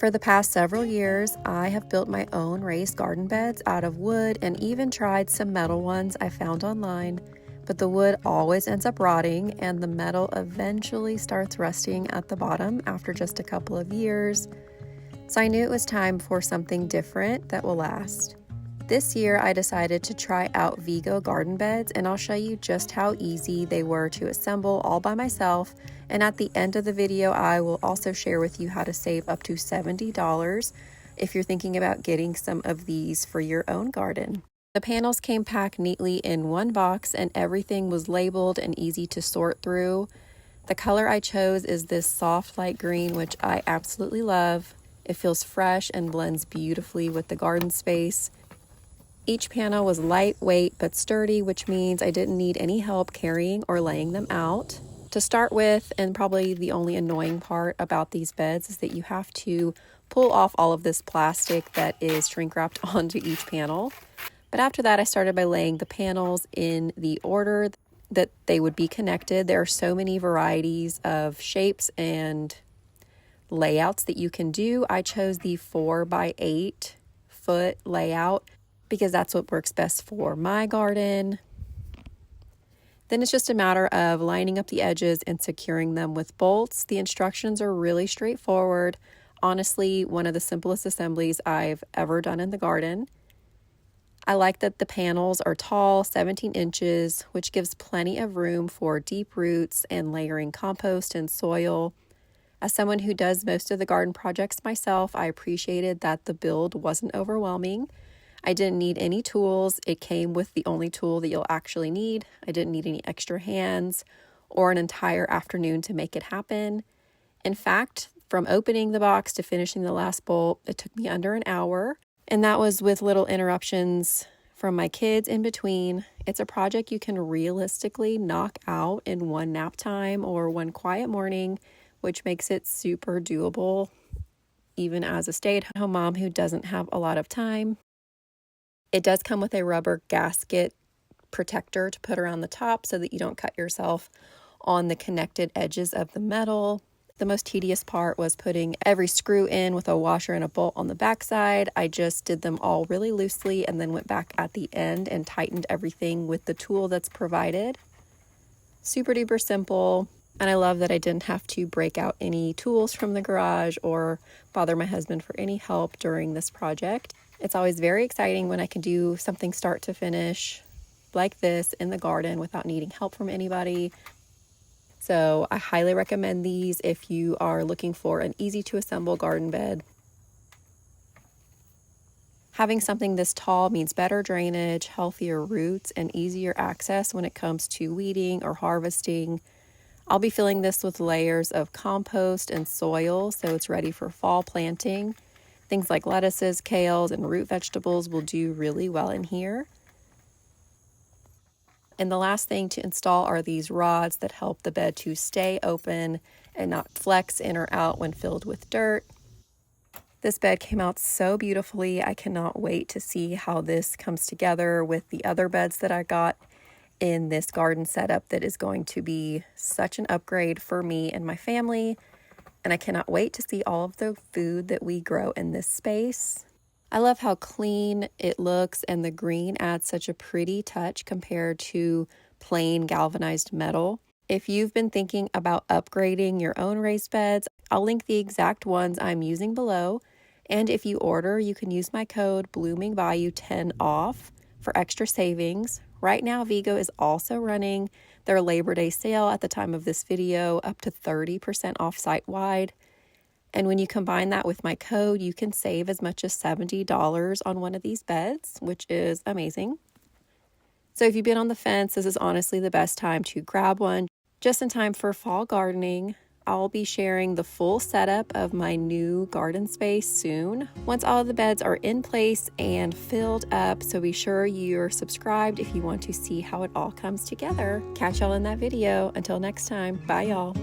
For the past several years, I have built my own raised garden beds out of wood and even tried some metal ones I found online, but the wood always ends up rotting and the metal eventually starts rusting at the bottom after just a couple of years. So I knew it was time for something different that will last. This year, I decided to try out Vego Garden Beds, and I'll show you just how easy they were to assemble all by myself. And at the end of the video, I will also share with you how to save up to $70 if you're thinking about getting some of these for your own garden. The panels came packed neatly in one box, and everything was labeled and easy to sort through. The color I chose is this soft light green, which I absolutely love. It feels fresh and blends beautifully with the garden space. Each panel was lightweight but sturdy, which means I didn't need any help carrying or laying them out. To start with, and probably the only annoying part about these beds, is that you have to pull off all of this plastic that is shrink wrapped onto each panel. But after that, I started by laying the panels in the order that they would be connected. There are so many varieties of shapes and layouts that you can do. I chose the 4x8 foot layout because that's what works best for my garden. Then it's just a matter of lining up the edges and securing them with bolts. The instructions are really straightforward. Honestly, one of the simplest assemblies I've ever done in the garden. I like that the panels are tall, 17 inches, which gives plenty of room for deep roots and layering compost and soil. As someone who does most of the garden projects myself, I appreciated that the build wasn't overwhelming. I didn't need any tools. It came with the only tool that you'll actually need. I didn't need any extra hands or an entire afternoon to make it happen. In fact, from opening the box to finishing the last bolt, it took me under an hour, and that was with little interruptions from my kids in between. It's a project you can realistically knock out in one nap time or one quiet morning, which makes it super doable, even as a stay-at-home mom who doesn't have a lot of time. It does come with a rubber gasket protector to put around the top so that you don't cut yourself on the connected edges of the metal. The most tedious part was putting every screw in with a washer and a bolt on the backside. I just did them all really loosely and then went back at the end and tightened everything with the tool that's provided. Super duper simple. And I love that I didn't have to break out any tools from the garage or bother my husband for any help during this project. It's always very exciting when I can do something start to finish like this in the garden without needing help from anybody. So I highly recommend these if you are looking for an easy to assemble garden bed. Having something this tall means better drainage, healthier roots, and easier access when it comes to weeding or harvesting. I'll be filling this with layers of compost and soil so it's ready for fall planting. Things like lettuces, kales, and root vegetables will do really well in here. And the last thing to install are these rods that help the bed to stay open and not flex in or out when filled with dirt. This bed came out so beautifully. I cannot wait to see how this comes together with the other beds that I got in this garden setup that is going to be such an upgrade for me and my family. And I cannot wait to see all of the food that we grow in this space. I love how clean it looks, and the green adds such a pretty touch compared to plain galvanized metal. If you've been thinking about upgrading your own raised beds, I'll link the exact ones I'm using below. And if you order, you can use my code BloomingBayou10 off for extra savings. Right now, Vego is also running their Labor Day sale at the time of this video, up to 30% off site-wide. And when you combine that with my code, you can save as much as $70 on one of these beds, which is amazing. So if you've been on the fence, this is honestly the best time to grab one, just in time for fall gardening. I'll be sharing the full setup of my new garden space soon, once all of the beds are in place and filled up, so be sure you're subscribed if you want to see how it all comes together. Catch y'all in that video. Until next time, bye y'all.